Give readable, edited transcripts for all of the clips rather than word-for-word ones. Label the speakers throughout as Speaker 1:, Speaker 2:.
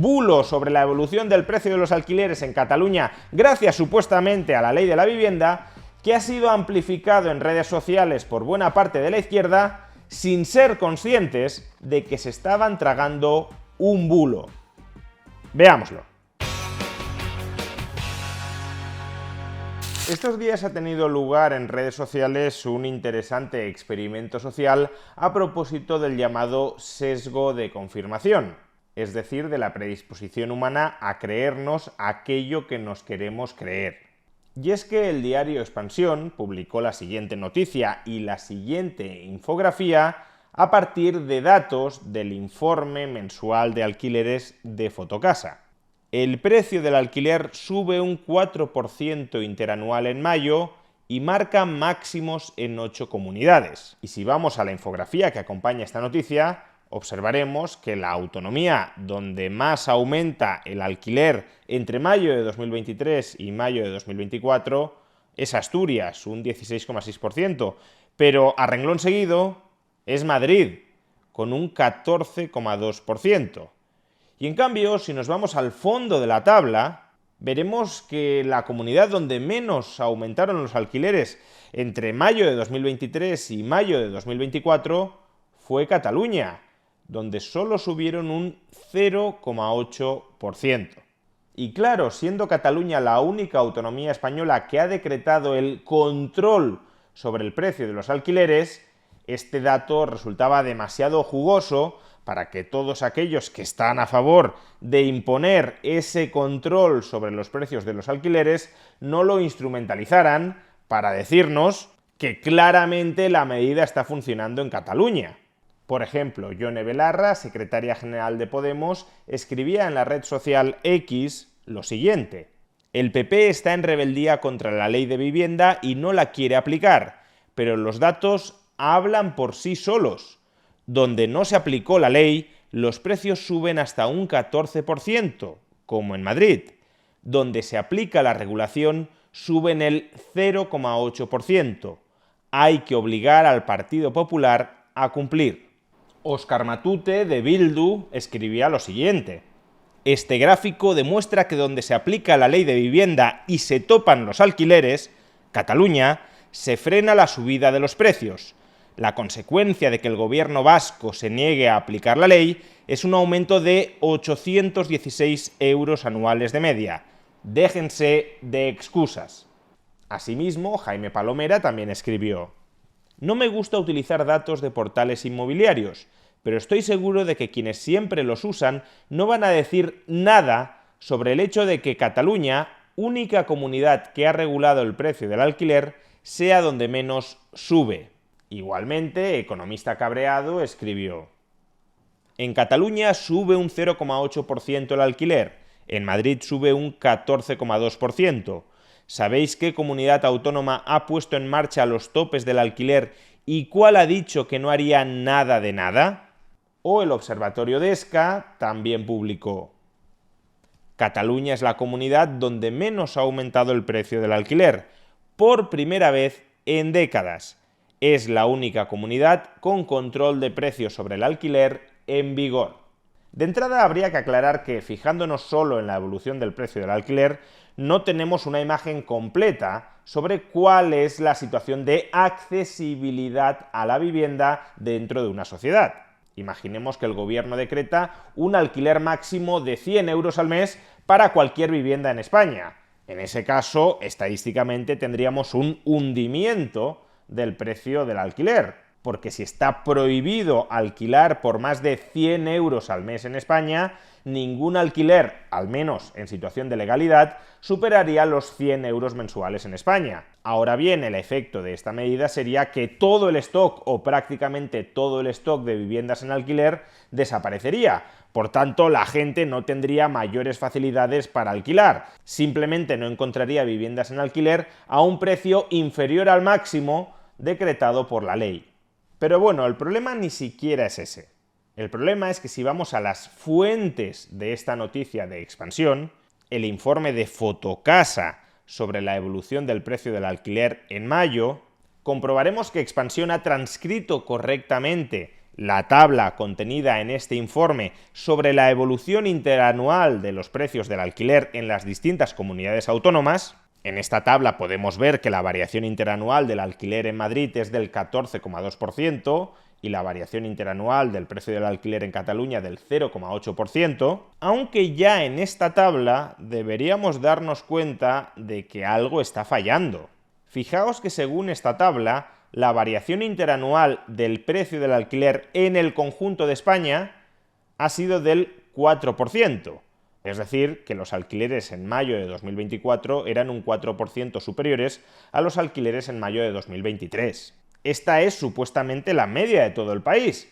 Speaker 1: bulo sobre la evolución del precio de los alquileres en Cataluña gracias supuestamente a la ley de la vivienda, que ha sido amplificado en redes sociales por buena parte de la izquierda sin ser conscientes de que se estaban tragando un bulo. Veámoslo. Estos días ha tenido lugar en redes sociales un interesante experimento social a propósito del llamado sesgo de confirmación, es decir, de la predisposición humana a creernos aquello que nos queremos creer. Y es que el diario Expansión publicó la siguiente noticia y la siguiente infografía a partir de datos del informe mensual de alquileres de Fotocasa. El precio del alquiler sube un 4% interanual en mayo y marca máximos en 8 comunidades. Y si vamos a la infografía que acompaña esta noticia, observaremos que la autonomía donde más aumenta el alquiler entre mayo de 2023 y mayo de 2024 es Asturias, un 16,6%, pero a renglón seguido es Madrid, con un 14,2%. Y en cambio, si nos vamos al fondo de la tabla, veremos que la comunidad donde menos aumentaron los alquileres entre mayo de 2023 y mayo de 2024 fue Cataluña, donde solo subieron un 0,8%. Y claro, siendo Cataluña la única autonomía española que ha decretado el control sobre el precio de los alquileres, este dato resultaba demasiado jugoso para que todos aquellos que están a favor de imponer ese control sobre los precios de los alquileres no lo instrumentalizaran para decirnos que claramente la medida está funcionando en Cataluña. Por ejemplo, Yone Belarra, secretaria general de Podemos, escribía en la red social X lo siguiente: el PP está en rebeldía contra la ley de vivienda y no la quiere aplicar, pero los datos hablan por sí solos. Donde no se aplicó la ley, los precios suben hasta un 14%, como en Madrid. Donde se aplica la regulación, suben el 0,8%. Hay que obligar al Partido Popular a cumplir. Óscar Matute, de Bildu, escribía lo siguiente: este gráfico demuestra que donde se aplica la ley de vivienda y se topan los alquileres, Cataluña, se frena la subida de los precios. La consecuencia de que el gobierno vasco se niegue a aplicar la ley es un aumento de 816 euros anuales de media. Déjense de excusas. Asimismo, Jaime Palomera también escribió: no me gusta utilizar datos de portales inmobiliarios, pero estoy seguro de que quienes siempre los usan no van a decir nada sobre el hecho de que Cataluña, única comunidad que ha regulado el precio del alquiler, sea donde menos sube. Igualmente, Economista Cabreado escribió: en Cataluña sube un 0,8% el alquiler, en Madrid sube un 14,2%. ¿Sabéis qué comunidad autónoma ha puesto en marcha los topes del alquiler y cuál ha dicho que no haría nada de nada? O el Observatorio de ESCA también publicó: Cataluña es la comunidad donde menos ha aumentado el precio del alquiler, por primera vez en décadas. Es la única comunidad con control de precios sobre el alquiler en vigor. De entrada habría que aclarar que, fijándonos solo en la evolución del precio del alquiler, no tenemos una imagen completa sobre cuál es la situación de accesibilidad a la vivienda dentro de una sociedad. Imaginemos que el gobierno decreta un alquiler máximo de 100 euros al mes para cualquier vivienda en España. En ese caso, estadísticamente tendríamos un hundimiento del precio del alquiler, porque si está prohibido alquilar por más de 100 euros al mes en España, ningún alquiler, al menos en situación de legalidad, superaría los 100 euros mensuales en España. Ahora bien, el efecto de esta medida sería que todo el stock, o prácticamente todo el stock de viviendas en alquiler, desaparecería. Por tanto, la gente no tendría mayores facilidades para alquilar. Simplemente no encontraría viviendas en alquiler a un precio inferior al máximo decretado por la ley. Pero bueno, el problema ni siquiera es ese. El problema es que si vamos a las fuentes de esta noticia de Expansión, el informe de Fotocasa sobre la evolución del precio del alquiler en mayo, comprobaremos que Expansión ha transcrito correctamente la tabla contenida en este informe sobre la evolución interanual de los precios del alquiler en las distintas comunidades autónomas. En esta tabla podemos ver que la variación interanual del alquiler en Madrid es del 14,2% y la variación interanual del precio del alquiler en Cataluña del 0,8%, aunque ya en esta tabla deberíamos darnos cuenta de que algo está fallando. Fijaos que según esta tabla, la variación interanual del precio del alquiler en el conjunto de España ha sido del 4%. Es decir, que los alquileres en mayo de 2024 eran un 4% superiores a los alquileres en mayo de 2023. Esta es supuestamente la media de todo el país.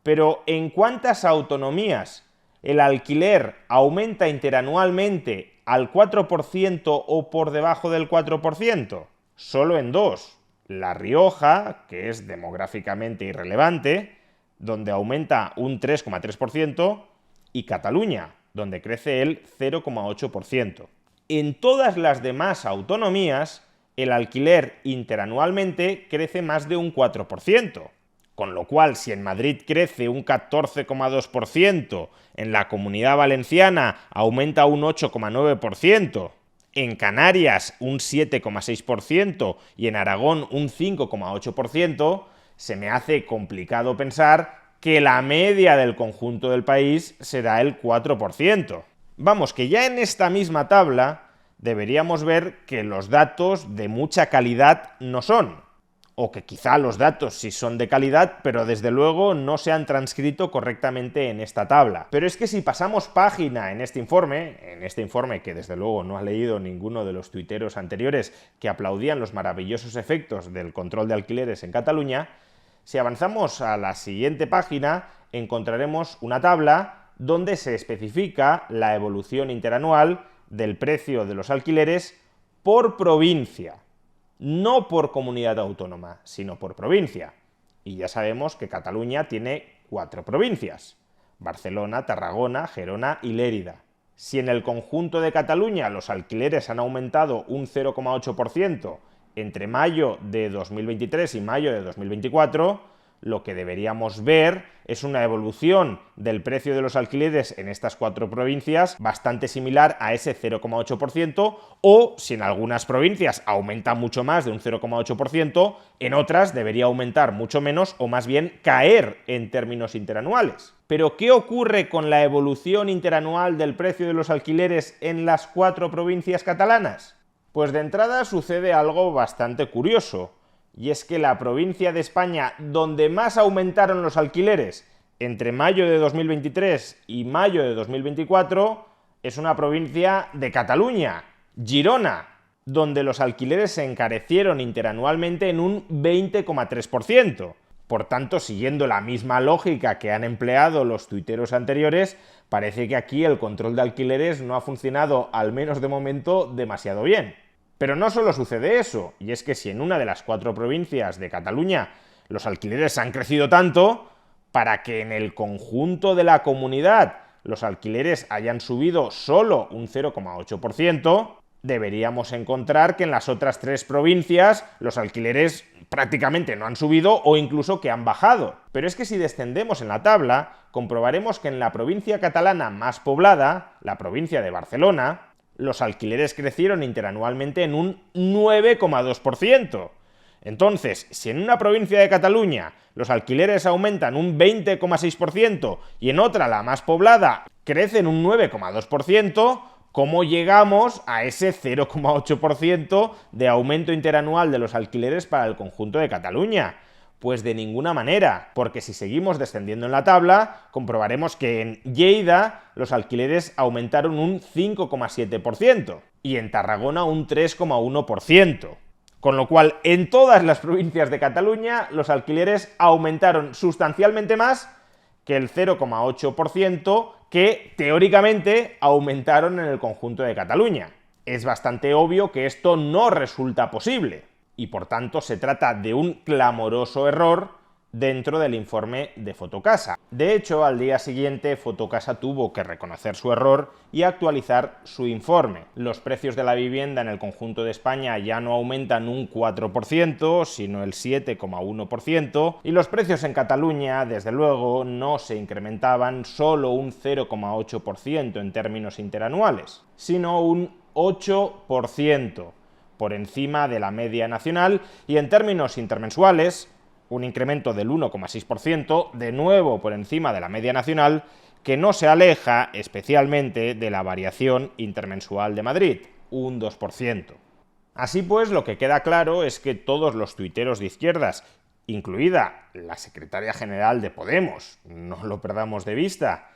Speaker 1: Pero ¿en cuántas autonomías el alquiler aumenta interanualmente al 4% o por debajo del 4%? Solo en dos. La Rioja, que es demográficamente irrelevante, donde aumenta un 3,3%, y Cataluña, donde crece el 0,8%. En todas las demás autonomías, el alquiler interanualmente crece más de un 4%. Con lo cual, si en Madrid crece un 14,2%, en la Comunidad Valenciana aumenta un 8,9%, en Canarias un 7,6% y en Aragón un 5,8%, se me hace complicado pensar que la media del conjunto del país será el 4%. Vamos, que ya en esta misma tabla deberíamos ver que los datos de mucha calidad no son, o que quizá los datos sí son de calidad, pero desde luego no se han transcrito correctamente en esta tabla. Pero es que si pasamos página en este informe que desde luego no ha leído ninguno de los tuiteros anteriores que aplaudían los maravillosos efectos del control de alquileres en Cataluña, si avanzamos a la siguiente página encontraremos una tabla donde se especifica la evolución interanual del precio de los alquileres por provincia. No por comunidad autónoma, sino por provincia. Y ya sabemos que Cataluña tiene 4 provincias: Barcelona, Tarragona, Gerona y Lérida. Si en el conjunto de Cataluña los alquileres han aumentado un 0,8% entre mayo de 2023 y mayo de 2024, lo que deberíamos ver es una evolución del precio de los alquileres en estas 4 provincias bastante similar a ese 0,8%, o si en algunas provincias aumenta mucho más de un 0,8%, en otras debería aumentar mucho menos o más bien caer en términos interanuales. Pero ¿qué ocurre con la evolución interanual del precio de los alquileres en las 4 provincias catalanas? Pues de entrada sucede algo bastante curioso. Y es que la provincia de España donde más aumentaron los alquileres entre mayo de 2023 y mayo de 2024 es una provincia de Cataluña, Girona, donde los alquileres se encarecieron interanualmente en un 20,3%. Por tanto, siguiendo la misma lógica que han empleado los tuiteros anteriores, parece que aquí el control de alquileres no ha funcionado, al menos de momento, demasiado bien. Pero no solo sucede eso, y es que si en una de las 4 provincias de Cataluña los alquileres han crecido tanto, para que en el conjunto de la comunidad los alquileres hayan subido solo un 0,8%, deberíamos encontrar que en las otras 3 provincias los alquileres prácticamente no han subido o incluso que han bajado. Pero es que si descendemos en la tabla, comprobaremos que en la provincia catalana más poblada, la provincia de Barcelona, los alquileres crecieron interanualmente en un 9,2%. Entonces, si en una provincia de Cataluña los alquileres aumentan un 20,6% y en otra, la más poblada, crecen un 9,2%, ¿cómo llegamos a ese 0,8% de aumento interanual de los alquileres para el conjunto de Cataluña? Pues de ninguna manera, porque si seguimos descendiendo en la tabla, comprobaremos que en Lleida los alquileres aumentaron un 5,7% y en Tarragona un 3,1%. Con lo cual, en todas las provincias de Cataluña, los alquileres aumentaron sustancialmente más que el 0,8% que, teóricamente, aumentaron en el conjunto de Cataluña. Es bastante obvio que esto no resulta posible. Y por tanto se trata de un clamoroso error dentro del informe de Fotocasa. De hecho, al día siguiente, Fotocasa tuvo que reconocer su error y actualizar su informe. Los precios de la vivienda en el conjunto de España ya no aumentan un 4%, sino el 7,1%, y los precios en Cataluña, desde luego, no se incrementaban solo un 0,8% en términos interanuales, sino un 8% por encima de la media nacional, y en términos intermensuales, un incremento del 1,6%, de nuevo por encima de la media nacional, que no se aleja especialmente de la variación intermensual de Madrid, un 2%. Así pues, lo que queda claro es que todos los tuiteros de izquierdas, incluida la secretaria general de Podemos, no lo perdamos de vista,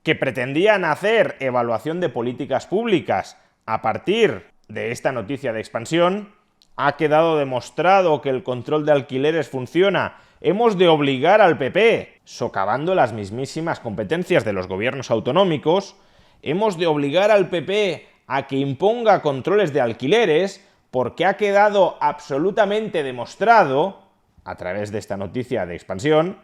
Speaker 1: que pretendían hacer evaluación de políticas públicas a partir de esta noticia de expansión, ha quedado demostrado que el control de alquileres funciona. Hemos de obligar al PP, socavando las mismísimas competencias de los gobiernos autonómicos, hemos de obligar al PP a que imponga controles de alquileres, porque ha quedado absolutamente demostrado, a través de esta noticia de expansión,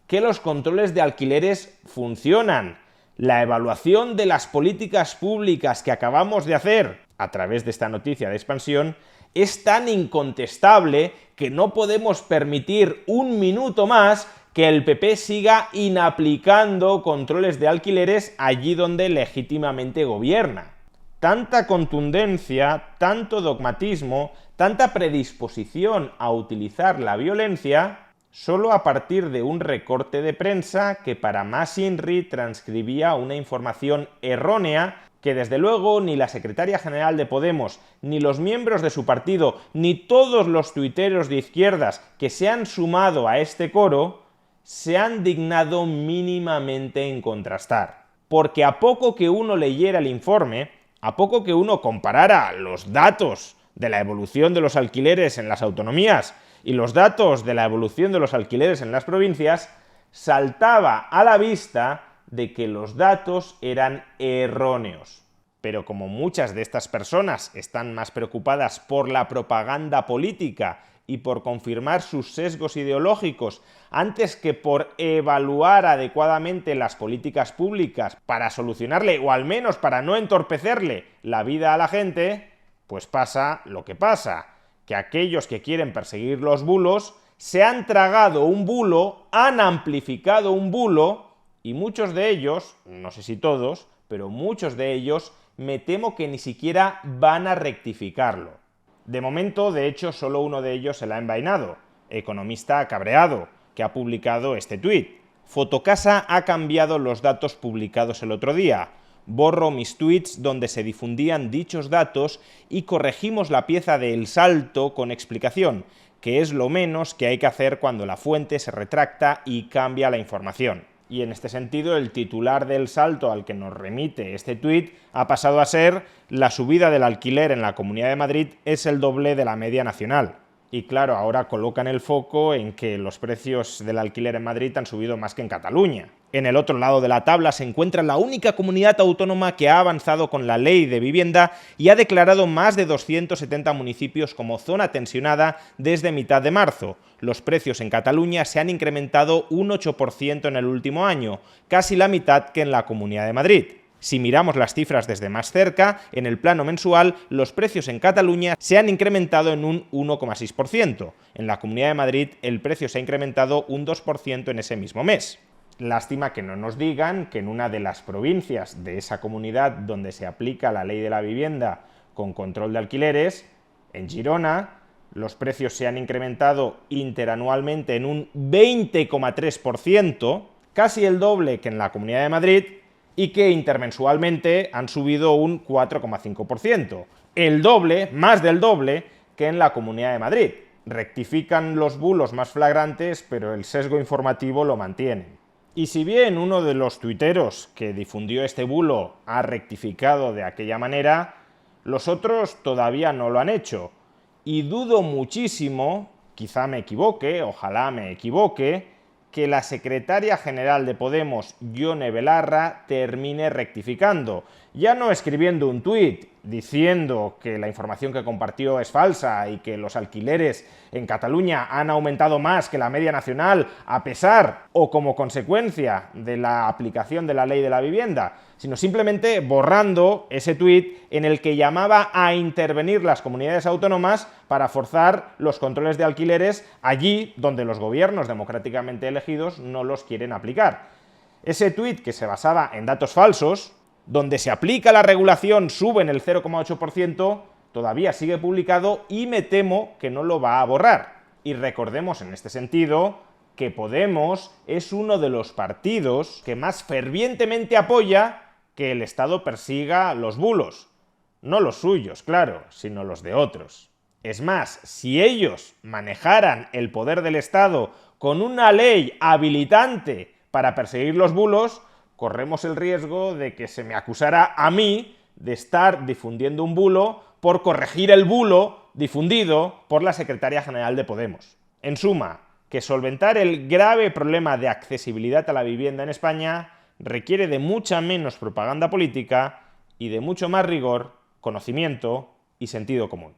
Speaker 1: que los controles de alquileres funcionan. La evaluación de las políticas públicas que acabamos de hacer a través de esta noticia de expansión es tan incontestable que no podemos permitir un minuto más que el PP siga inaplicando controles de alquileres allí donde legítimamente gobierna. Tanta contundencia, tanto dogmatismo, tanta predisposición a utilizar la violencia solo a partir de un recorte de prensa que para más INRI transcribía una información errónea que desde luego ni la secretaria general de Podemos, ni los miembros de su partido, ni todos los tuiteros de izquierdas que se han sumado a este coro, se han dignado mínimamente en contrastar. Porque a poco que uno leyera el informe, a poco que uno comparara los datos de la evolución de los alquileres en las autonomías y los datos de la evolución de los alquileres en las provincias, saltaba a la vista de que los datos eran erróneos. Pero como muchas de estas personas están más preocupadas por la propaganda política y por confirmar sus sesgos ideológicos antes que por evaluar adecuadamente las políticas públicas para solucionarle o al menos para no entorpecerle la vida a la gente, pues pasa lo que pasa, que aquellos que quieren perseguir los bulos se han tragado un bulo, han amplificado un bulo, y muchos de ellos, no sé si todos, pero muchos de ellos, me temo que ni siquiera van a rectificarlo. De momento, de hecho, solo uno de ellos se la ha envainado, Economista Cabreado, que ha publicado este tuit. Fotocasa ha cambiado los datos publicados el otro día. Borro mis tweets donde se difundían dichos datos y corregimos la pieza de El Salto con explicación, que es lo menos que hay que hacer cuando la fuente se retracta y cambia la información. Y en este sentido, el titular del Salto al que nos remite este tuit ha pasado a ser: la subida del alquiler en la Comunidad de Madrid es el doble de la media nacional. Y claro, ahora colocan el foco en que los precios del alquiler en Madrid han subido más que en Cataluña. En el otro lado de la tabla se encuentra la única comunidad autónoma que ha avanzado con la ley de vivienda y ha declarado más de 270 municipios como zona tensionada desde mitad de marzo. Los precios en Cataluña se han incrementado un 8% en el último año, casi la mitad que en la Comunidad de Madrid. Si miramos las cifras desde más cerca, en el plano mensual, los precios en Cataluña se han incrementado en un 1,6%. En la Comunidad de Madrid, el precio se ha incrementado un 2% en ese mismo mes. Lástima que no nos digan que en una de las provincias de esa comunidad donde se aplica la ley de la vivienda con control de alquileres, en Girona, los precios se han incrementado interanualmente en un 20,3%, casi el doble que en la Comunidad de Madrid, y que intermensualmente han subido un 4,5%, el doble, más del doble, que en la Comunidad de Madrid. Rectifican los bulos más flagrantes, pero el sesgo informativo lo mantienen. Y si bien uno de los tuiteros que difundió este bulo ha rectificado de aquella manera, los otros todavía no lo han hecho. Y dudo muchísimo, quizá me equivoque, ojalá me equivoque, que la secretaria general de Podemos, Yone Belarra, termine rectificando. Ya no escribiendo un tuit, diciendo que la información que compartió es falsa y que los alquileres en Cataluña han aumentado más que la media nacional a pesar o como consecuencia de la aplicación de la ley de la vivienda, sino simplemente borrando ese tuit en el que llamaba a intervenir las comunidades autónomas para forzar los controles de alquileres allí donde los gobiernos democráticamente elegidos no los quieren aplicar. Ese tuit, que se basaba en datos falsos, donde se aplica la regulación suben el 0,8%, todavía sigue publicado y me temo que no lo va a borrar. Y recordemos en este sentido que Podemos es uno de los partidos que más fervientemente apoya que el Estado persiga los bulos. No los suyos, claro, sino los de otros. Es más, si ellos manejaran el poder del Estado con una ley habilitante para perseguir los bulos, corremos el riesgo de que se me acusara a mí de estar difundiendo un bulo por corregir el bulo difundido por la secretaria general de Podemos. En suma, que solventar el grave problema de accesibilidad a la vivienda en España requiere de mucha menos propaganda política y de mucho más rigor, conocimiento y sentido común.